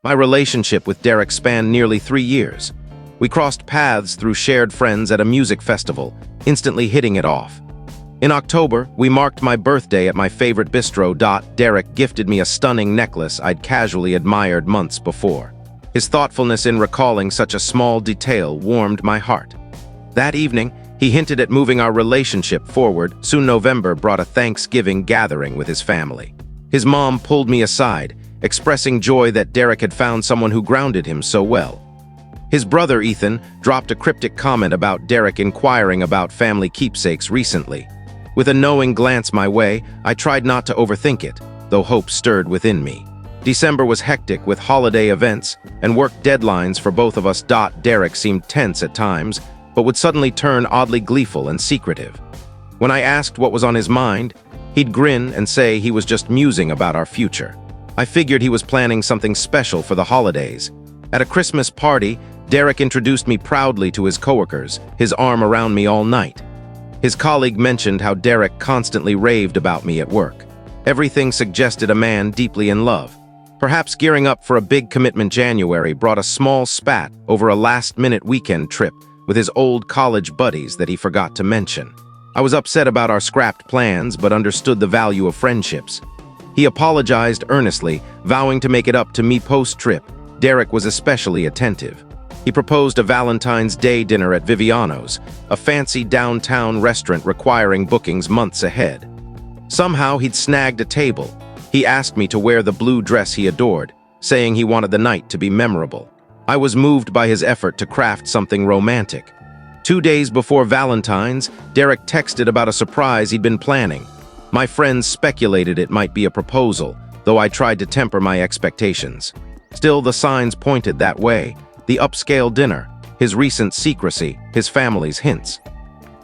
My relationship with Derek spanned nearly 3 years. We crossed paths through shared friends at a music festival, instantly hitting it off. In October, we marked my birthday at my favorite bistro. Derek gifted me a stunning necklace I'd casually admired months before. His thoughtfulness in recalling such a small detail warmed my heart. That evening, he hinted at moving our relationship forward. Soon November brought a Thanksgiving gathering with his family. His mom pulled me aside, expressing joy that Derek had found someone who grounded him so well. His brother Ethan dropped a cryptic comment about Derek inquiring about family keepsakes recently. With a knowing glance my way, I tried not to overthink it, though hope stirred within me. December was hectic with holiday events and work deadlines for both of us. Derek seemed tense at times, but would suddenly turn oddly gleeful and secretive. When I asked what was on his mind, he'd grin and say he was just musing about our future. I figured he was planning something special for the holidays. At a Christmas party, Derek introduced me proudly to his coworkers, his arm around me all night. His colleague mentioned how Derek constantly raved about me at work. Everything suggested a man deeply in love. Perhaps gearing up for a big commitment. January brought a small spat over a last-minute weekend trip with his old college buddies that he forgot to mention. I was upset about our scrapped plans, but understood the value of friendships. He apologized earnestly, vowing to make it up to me post-trip. Derek was especially attentive. He proposed a Valentine's Day dinner at Viviano's, a fancy downtown restaurant requiring bookings months ahead. Somehow he'd snagged a table. He asked me to wear the blue dress he adored, saying he wanted the night to be memorable. I was moved by his effort to craft something romantic. 2 days before Valentine's, Derek texted about a surprise he'd been planning. My friends speculated it might be a proposal, though I tried to temper my expectations. Still, the signs pointed that way. The upscale dinner, his recent secrecy, his family's hints.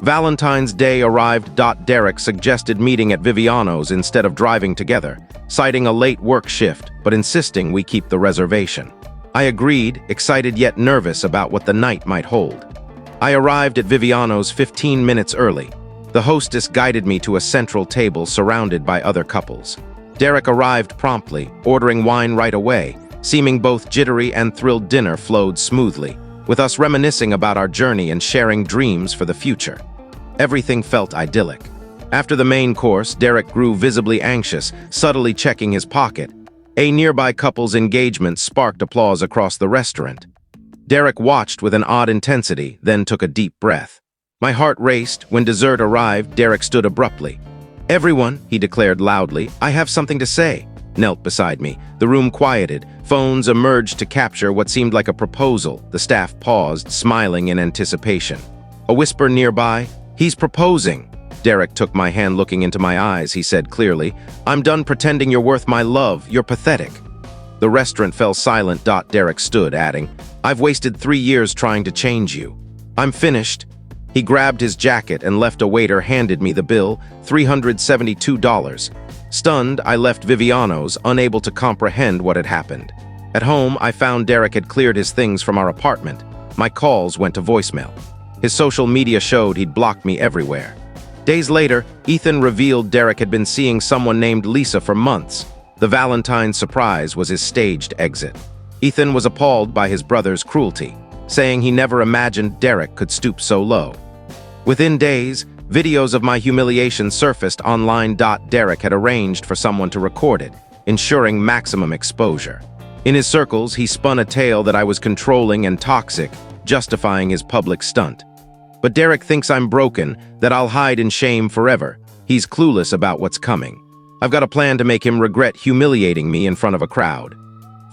Valentine's Day arrived. Derek suggested meeting at Viviano's instead of driving together, citing a late work shift, but insisting we keep the reservation. I agreed, excited yet nervous about what the night might hold. I arrived at Viviano's 15 minutes early. The hostess guided me to a central table surrounded by other couples. Derek arrived promptly, ordering wine right away. Seeming both jittery and thrilled, dinner flowed smoothly, with us reminiscing about our journey and sharing dreams for the future. Everything felt idyllic. After the main course, Derek grew visibly anxious, subtly checking his pocket. A nearby couple's engagement sparked applause across the restaurant. Derek watched with an odd intensity, then took a deep breath. My heart raced. When dessert arrived, Derek stood abruptly. "Everyone," he declared loudly, "I have something to say." Knelt beside me. The room quieted. Phones emerged to capture what seemed like a proposal. The staff paused, smiling in anticipation. A whisper nearby, "He's proposing." Derek took my hand. Looking into my eyes, he said clearly, "I'm done pretending you're worth my love. You're pathetic." The restaurant fell silent. Derek stood, adding, "I've wasted 3 years trying to change you. I'm finished." He grabbed his jacket and left. A waiter handed me the bill, $372. Stunned, I left Viviano's, unable to comprehend what had happened. At home, I found Derek had cleared his things from our apartment. My calls went to voicemail. His social media showed he'd blocked me everywhere. Days later, Ethan revealed Derek had been seeing someone named Lisa for months. The Valentine surprise was his staged exit. Ethan was appalled by his brother's cruelty, saying he never imagined Derek could stoop so low. Within days, videos of my humiliation surfaced online. Derek had arranged for someone to record it, ensuring maximum exposure. In his circles, he spun a tale that I was controlling and toxic, justifying his public stunt. But Derek thinks I'm broken, that I'll hide in shame forever. He's clueless about what's coming. I've got a plan to make him regret humiliating me in front of a crowd.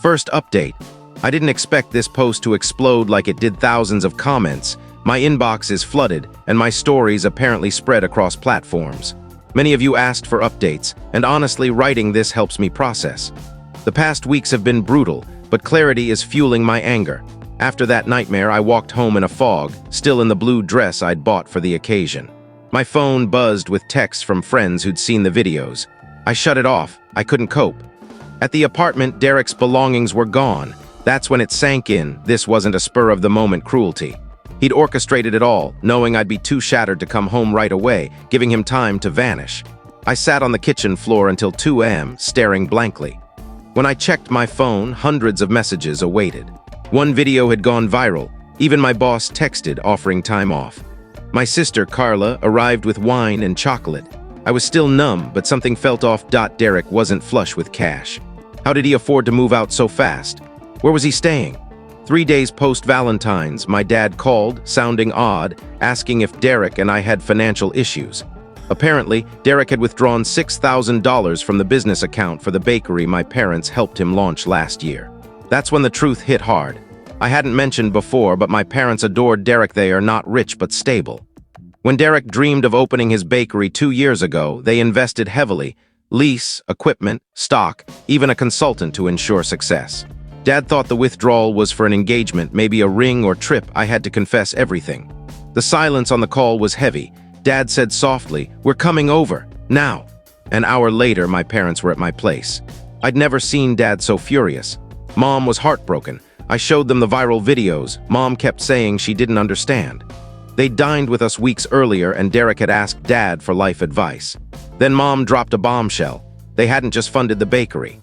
First update. I didn't expect this post to explode like it did. Thousands of comments. My inbox is flooded, and my stories apparently spread across platforms. Many of you asked for updates, and honestly, writing this helps me process. The past weeks have been brutal, but clarity is fueling my anger. After that nightmare, I walked home in a fog, still in the blue dress I'd bought for the occasion. My phone buzzed with texts from friends who'd seen the videos. I shut it off. I couldn't cope. At the apartment, Derek's belongings were gone. That's when it sank in. This wasn't a spur-of-the-moment cruelty. He'd orchestrated it all, knowing I'd be too shattered to come home right away, giving him time to vanish. I sat on the kitchen floor until 2 a.m., staring blankly. When I checked my phone, hundreds of messages awaited. One video had gone viral. Even my boss texted offering time off. My sister, Carla, arrived with wine and chocolate. I was still numb, but something felt off. Derek wasn't flush with cash. How did he afford to move out so fast? Where was he staying? 3 days post-Valentine's, my dad called, sounding odd, asking if Derek and I had financial issues. Apparently, Derek had withdrawn $6,000 from the business account for the bakery my parents helped him launch last year. That's when the truth hit hard. I hadn't mentioned before, but my parents adored Derek. They are not rich but stable. When Derek dreamed of opening his bakery 2 years ago, they invested heavily: lease, equipment, stock, even a consultant to ensure success. Dad thought the withdrawal was for an engagement, maybe a ring or trip. I had to confess everything. The silence on the call was heavy. Dad said softly, "We're coming over, now." An hour later, my parents were at my place. I'd never seen Dad so furious. Mom was heartbroken. I showed them the viral videos. Mom kept saying she didn't understand. They dined with us weeks earlier, and Derek had asked Dad for life advice. Then Mom dropped a bombshell. They hadn't just funded the bakery.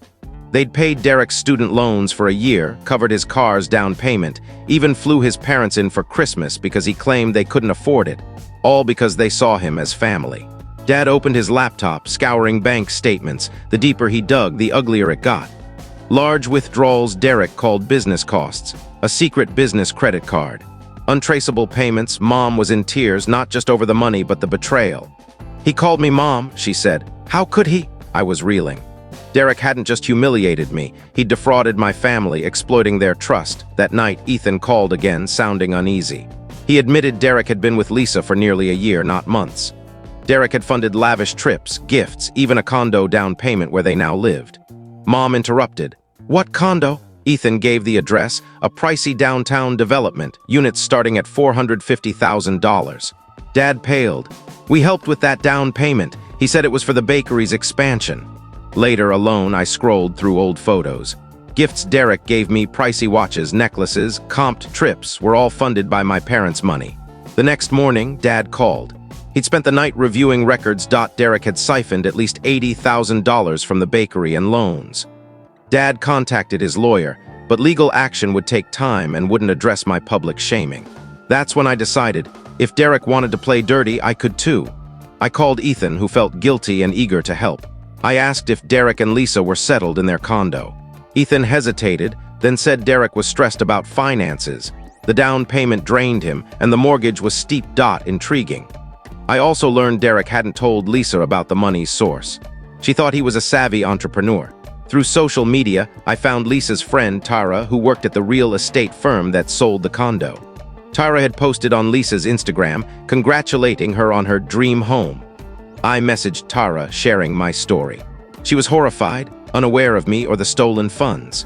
They'd paid Derek's student loans for a year, covered his car's down payment, even flew his parents in for Christmas because he claimed they couldn't afford it, all because they saw him as family. Dad opened his laptop, scouring bank statements. The deeper he dug, the uglier it got. Large withdrawals Derek called business costs, a secret business credit card. Untraceable payments. Mom was in tears, not just over the money, but the betrayal. "He called me Mom," she said. "How could he?" I was reeling. Derek hadn't just humiliated me, he'd defrauded my family, exploiting their trust. That night, Ethan called again, sounding uneasy. He admitted Derek had been with Lisa for nearly a year, not months. Derek had funded lavish trips, gifts, even a condo down payment where they now lived. Mom interrupted. "What condo?" Ethan gave the address, a pricey downtown development, units starting at $450,000. Dad paled. "We helped with that down payment. He said it was for the bakery's expansion." Later, alone, I scrolled through old photos. Gifts Derek gave me, pricey watches, necklaces, comped trips, were all funded by my parents' money. The next morning, Dad called. He'd spent the night reviewing records. Derek had siphoned at least $80,000 from the bakery and loans. Dad contacted his lawyer, but legal action would take time and wouldn't address my public shaming. That's when I decided, if Derek wanted to play dirty, I could too. I called Ethan, who felt guilty and eager to help. I asked if Derek and Lisa were settled in their condo. Ethan hesitated, then said Derek was stressed about finances. The down payment drained him, and the mortgage was steep. Intriguing. I also learned Derek hadn't told Lisa about the money's source. She thought he was a savvy entrepreneur. Through social media, I found Lisa's friend, Tara, who worked at the real estate firm that sold the condo. Tara had posted on Lisa's Instagram, congratulating her on her dream home. I messaged Tara, sharing my story. She was horrified, unaware of me or the stolen funds.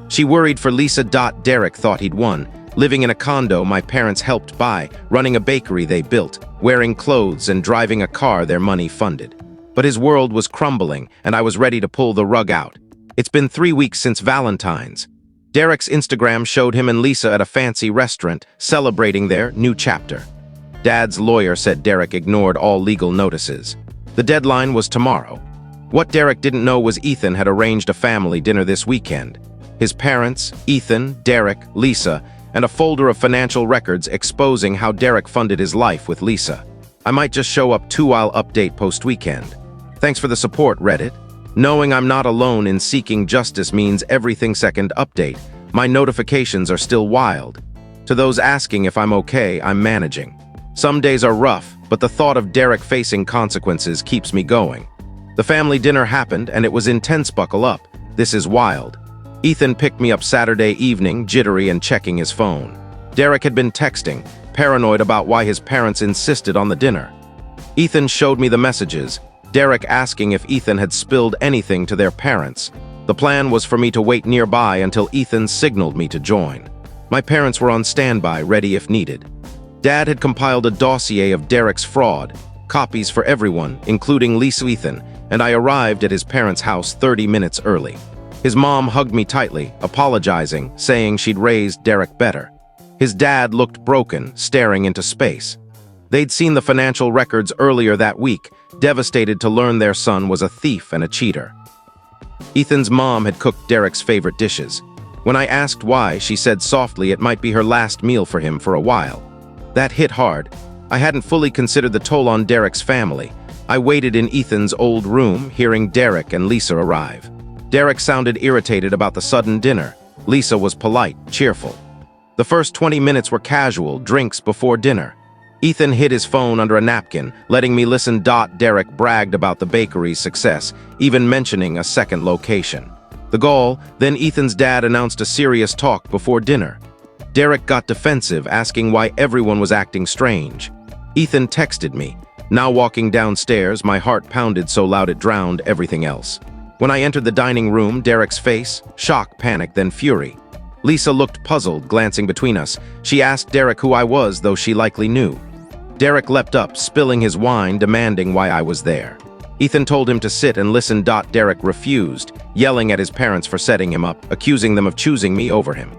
She worried for Lisa. Derek thought he'd won, living in a condo my parents helped buy, running a bakery they built, wearing clothes and driving a car their money funded. But his world was crumbling, and I was ready to pull the rug out. It's been 3 weeks since Valentine's. Derek's Instagram showed him and Lisa at a fancy restaurant, celebrating their new chapter. Dad's lawyer said Derek ignored all legal notices. The deadline was tomorrow. What Derek didn't know was Ethan had arranged a family dinner this weekend. His parents, Ethan, Derek, Lisa, and a folder of financial records exposing how Derek funded his life with Lisa. I might just show up too. I'll update post-weekend. Thanks for the support, Reddit. Knowing I'm not alone in seeking justice means everything. Second update. My notifications are still wild. To those asking if I'm okay, I'm managing. Some days are rough, but the thought of Derek facing consequences keeps me going. The family dinner happened, and it was intense. Buckle up. This is wild. Ethan picked me up Saturday evening, jittery and checking his phone. Derek had been texting, paranoid about why his parents insisted on the dinner. Ethan showed me the messages, Derek asking if Ethan had spilled anything to their parents. The plan was for me to wait nearby until Ethan signaled me to join. My parents were on standby, ready if needed. Dad had compiled a dossier of Derek's fraud, copies for everyone, including Lisa. Ethan, and I arrived at his parents' house 30 minutes early. His mom hugged me tightly, apologizing, saying she'd raised Derek better. His dad looked broken, staring into space. They'd seen the financial records earlier that week, devastated to learn their son was a thief and a cheater. Ethan's mom had cooked Derek's favorite dishes. When I asked why, she said softly it might be her last meal for him for a while. That hit hard. I hadn't fully considered the toll on Derek's family. I waited in Ethan's old room, hearing Derek and Lisa arrive. Derek sounded irritated about the sudden dinner. Lisa was polite, cheerful. The first 20 minutes were casual, drinks before dinner. Ethan hid his phone under a napkin, letting me listen. Derek bragged about the bakery's success, even mentioning a second location. The gall, then Ethan's dad announced a serious talk before dinner. Derek got defensive, asking why everyone was acting strange. Ethan texted me. Now walking downstairs, my heart pounded so loud it drowned everything else. When I entered the dining room, Derek's face, shock, panic, then fury. Lisa looked puzzled, glancing between us. She asked Derek who I was, though she likely knew. Derek leapt up, spilling his wine, demanding why I was there. Ethan told him to sit and listen. Derek refused, yelling at his parents for setting him up, accusing them of choosing me over him.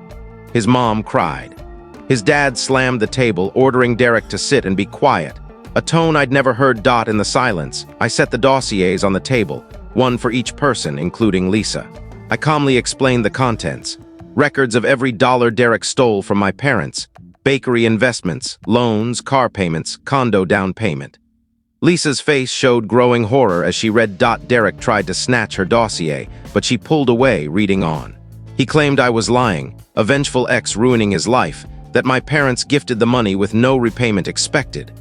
His mom cried. His dad slammed the table, ordering Derek to sit and be quiet, a tone I'd never heard. In the silence, I set the dossiers on the table, one for each person, including Lisa. I calmly explained the contents. Records of every dollar Derek stole from my parents, bakery investments, loans, car payments, condo down payment. Lisa's face showed growing horror as she read. Derek tried to snatch her dossier, but she pulled away, reading on. He claimed I was lying, a vengeful ex ruining his life, that my parents gifted the money with no repayment expected.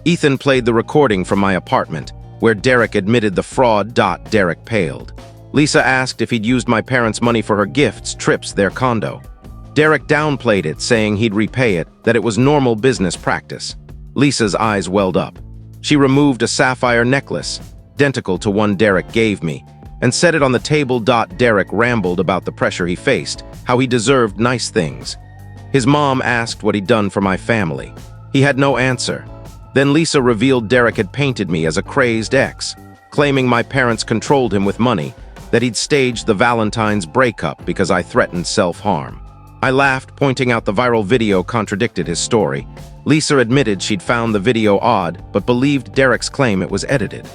Ethan played the recording from my apartment, where Derek admitted the fraud. Derek paled. Lisa asked if he'd used my parents' money for her gifts, trips, their condo. Derek downplayed it, saying he'd repay it, that it was normal business practice. Lisa's eyes welled up. She removed a sapphire necklace, identical to one Derek gave me, and set it on the table. Derek rambled about the pressure he faced, how he deserved nice things. His mom asked what he'd done for my family. He had no answer. Then Lisa revealed Derek had painted me as a crazed ex, claiming my parents controlled him with money, that he'd staged the Valentine's breakup because I threatened self-harm. I laughed, pointing out the viral video contradicted his story. Lisa admitted she'd found the video odd, but believed Derek's claim it was edited.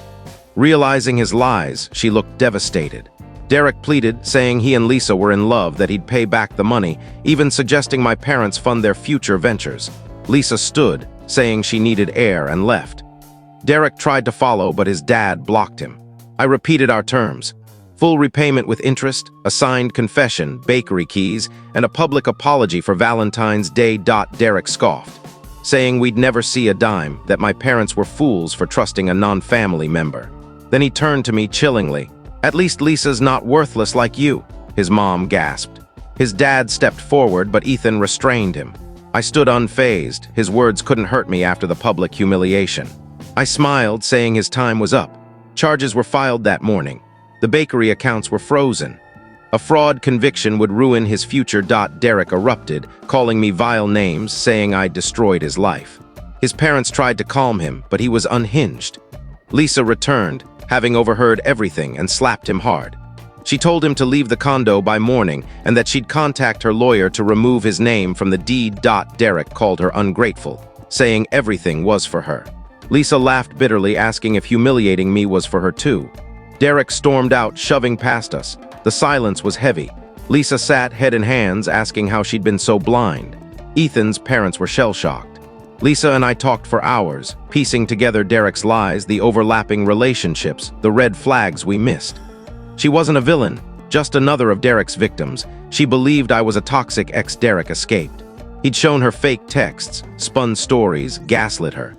Realizing his lies, she looked devastated. Derek pleaded, saying he and Lisa were in love, that he'd pay back the money, even suggesting my parents fund their future ventures. Lisa stood, saying she needed air, and left. Derek tried to follow, but his dad blocked him. I repeated our terms. Full repayment with interest, a signed confession, bakery keys, and a public apology for Valentine's Day. Derek scoffed, saying we'd never see a dime, that my parents were fools for trusting a non-family member. Then he turned to me chillingly. "At least Lisa's not worthless like you," his mom gasped. His dad stepped forward, but Ethan restrained him. I stood unfazed. His words couldn't hurt me after the public humiliation. I smiled, saying his time was up. Charges were filed that morning. The bakery accounts were frozen. A fraud conviction would ruin his future. Derek erupted, calling me vile names, saying I destroyed his life. His parents tried to calm him, but he was unhinged. Lisa returned, having overheard everything, and slapped him hard. She told him to leave the condo by morning and that she'd contact her lawyer to remove his name from the deed. Derek called her ungrateful, saying everything was for her. Lisa laughed bitterly, asking if humiliating me was for her too. Derek stormed out, shoving past us. The silence was heavy. Lisa sat, head in hands, asking how she'd been so blind. Ethan's parents were shell-shocked. Lisa and I talked for hours, piecing together Derek's lies, the overlapping relationships, the red flags we missed. She wasn't a villain, just another of Derek's victims. She believed I was a toxic ex. Derek escaped. He'd shown her fake texts, spun stories, gaslit her.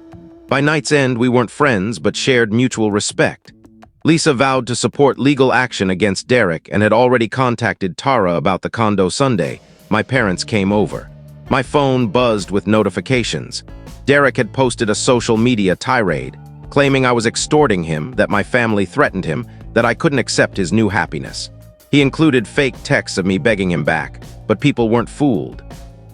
By night's end, we weren't friends, but shared mutual respect. Lisa vowed to support legal action against Derek and had already contacted Tara about the condo Sunday. My parents came over. My phone buzzed with notifications. Derek had posted a social media tirade, claiming I was extorting him, that my family threatened him, that I couldn't accept his new happiness. He included fake texts of me begging him back, but people weren't fooled.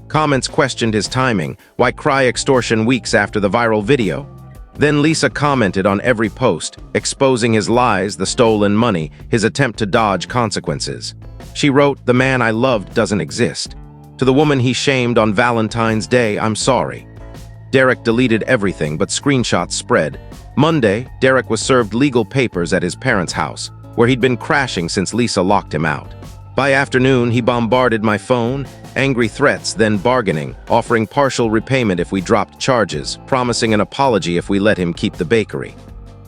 Comments questioned his timing. Why cry extortion weeks after the viral video? Then Lisa commented on every post, exposing his lies, the stolen money, his attempt to dodge consequences. She wrote, "The man I loved doesn't exist. To the woman he shamed on Valentine's Day, I'm sorry." Derek deleted everything, but screenshots spread. Monday, Derek was served legal papers at his parents' house, where he'd been crashing since Lisa locked him out. By afternoon, he bombarded my phone, angry threats, then bargaining, offering partial repayment if we dropped charges, promising an apology if we let him keep the bakery.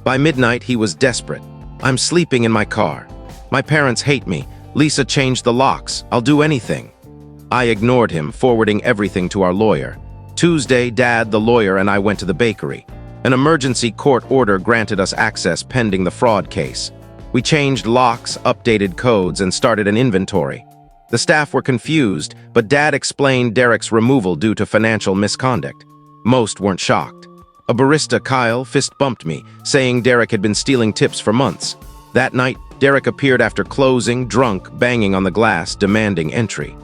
By midnight, he was desperate. "I'm sleeping in my car. My parents hate me. Lisa changed the locks. I'll do anything." I ignored him, forwarding everything to our lawyer. Tuesday, Dad, the lawyer, and I went to the bakery. An emergency court order granted us access pending the fraud case. We changed locks, updated codes, and started an inventory. The staff were confused, but Dad explained Derek's removal due to financial misconduct. Most weren't shocked. A barista, Kyle, fist-bumped me, saying Derek had been stealing tips for months. That night, Derek appeared after closing, drunk, banging on the glass, demanding entry.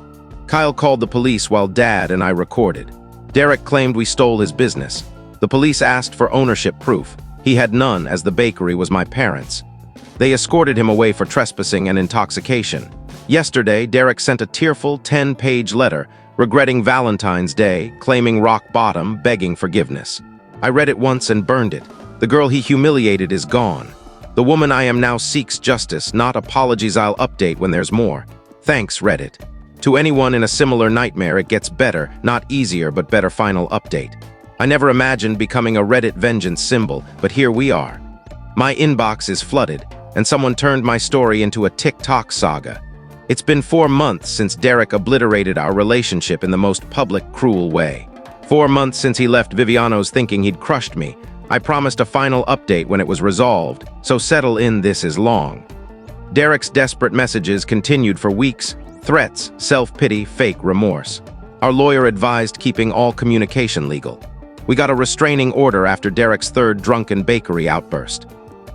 Kyle called the police while Dad and I recorded. Derek claimed we stole his business. The police asked for ownership proof. He had none, as the bakery was my parents'. They escorted him away for trespassing and intoxication. Yesterday, Derek sent a tearful 10-page letter, regretting Valentine's Day, claiming rock bottom, begging forgiveness. I read it once and burned it. The girl he humiliated is gone. The woman I am now seeks justice, not apologies. I'll update when there's more. Thanks, Reddit. To anyone in a similar nightmare, it gets better, not easier, but better. Final update. I never imagined becoming a Reddit vengeance symbol, but here we are. My inbox is flooded, and someone turned my story into a TikTok saga. It's been 4 months since Derek obliterated our relationship in the most public, cruel way. 4 months since he left Viviano's thinking he'd crushed me. I promised a final update when it was resolved, so settle in, this is long. Derek's desperate messages continued for weeks, threats, self-pity, fake remorse. Our lawyer advised keeping all communication legal. We got a restraining order after Derek's third drunken bakery outburst.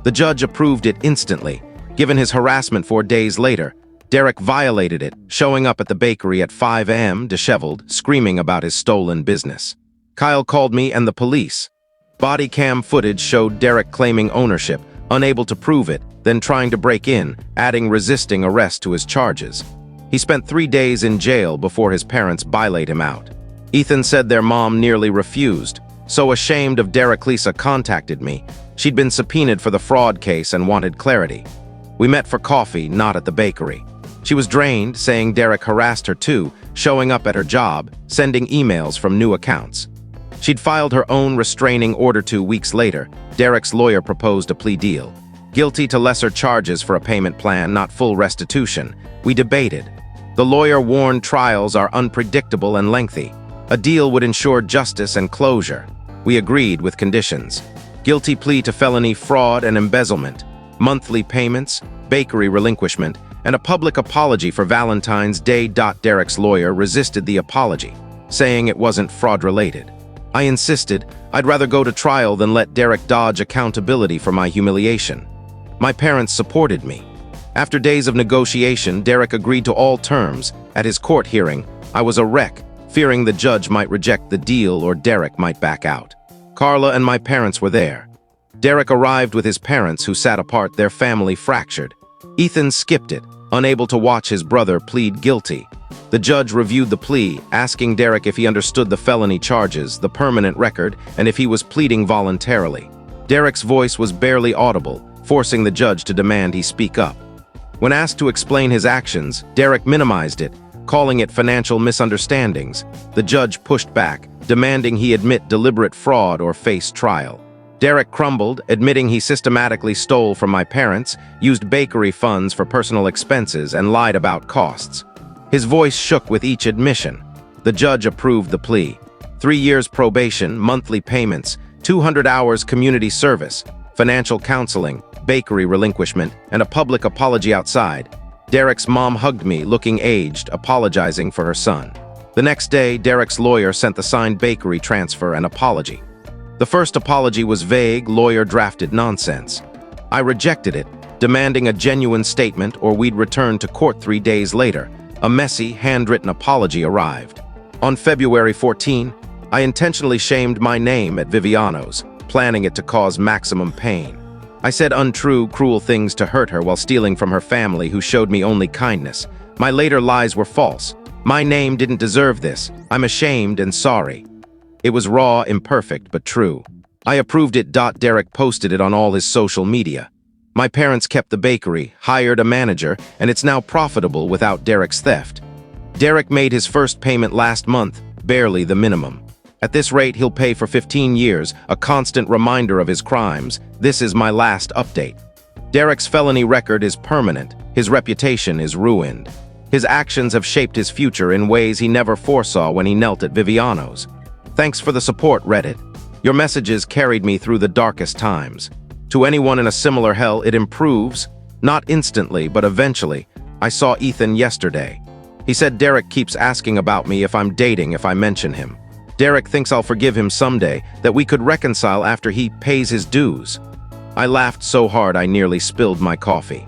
The judge approved it instantly. Given his harassment 4 days later, Derek violated it, showing up at the bakery at 5 a.m., disheveled, screaming about his stolen business. Kyle called me and the police. Body cam footage showed Derek claiming ownership, unable to prove it, then trying to break in, adding resisting arrest to his charges. He spent 3 days in jail before his parents bailated him out. Ethan said their mom nearly refused. So ashamed of Derek, Lisa contacted me. She'd been subpoenaed for the fraud case and wanted clarity. We met for coffee, not at the bakery. She was drained, saying Derek harassed her too, showing up at her job, sending emails from new accounts. She'd filed her own restraining order 2 weeks later. Derek's lawyer proposed a plea deal. Guilty to lesser charges for a payment plan, not full restitution. We debated. The lawyer warned trials are unpredictable and lengthy. A deal would ensure justice and closure. We agreed with conditions. Guilty plea to felony fraud and embezzlement, monthly payments, bakery relinquishment, and a public apology for Valentine's Day. Derek's lawyer resisted the apology, saying it wasn't fraud-related. I insisted I'd rather go to trial than let Derek dodge accountability for my humiliation. My parents supported me. After days of negotiation, Derek agreed to all terms. At his court hearing, I was a wreck, fearing the judge might reject the deal or Derek might back out. Carla and my parents were there. Derek arrived with his parents, who sat apart, their family fractured. Ethan skipped it, unable to watch his brother plead guilty. The judge reviewed the plea, asking Derek if he understood the felony charges, the permanent record, and if he was pleading voluntarily. Derek's voice was barely audible, forcing the judge to demand he speak up. When asked to explain his actions, Derek minimized it, calling it financial misunderstandings. The judge pushed back, demanding he admit deliberate fraud or face trial. Derek crumbled, admitting he systematically stole from my parents, used bakery funds for personal expenses, and lied about costs. His voice shook with each admission. The judge approved the plea. 3 years probation, monthly payments, 200 hours community service, financial counseling, bakery relinquishment, and a public apology outside. Derek's mom hugged me, looking aged, apologizing for her son. The next day, Derek's lawyer sent the signed bakery transfer and apology. The first apology was vague, lawyer-drafted nonsense. I rejected it, demanding a genuine statement or we'd return to court 3 days later. A messy, handwritten apology arrived. On February 14, I intentionally shamed my name at Viviano's, planning it to cause maximum pain. I said untrue, cruel things to hurt her while stealing from her family, who showed me only kindness. My later lies were false. My name didn't deserve this. I'm ashamed and sorry. It was raw, imperfect, but true. I approved it. Derek posted it on all his social media. My parents kept the bakery, hired a manager, and it's now profitable without Derek's theft. Derek made his first payment last month, barely the minimum. At this rate, he'll pay for 15 years, a constant reminder of his crimes. This is my last update. Derek's felony record is permanent. His reputation is ruined. His actions have shaped his future in ways he never foresaw when he knelt at Viviano's. Thanks for the support, Reddit. Your messages carried me through the darkest times. To anyone in a similar hell, it improves. Not instantly, but eventually. I saw Ethan yesterday. He said Derek keeps asking about me if I'm dating if I mention him. Derek thinks I'll forgive him someday, that we could reconcile after he pays his dues. I laughed so hard I nearly spilled my coffee.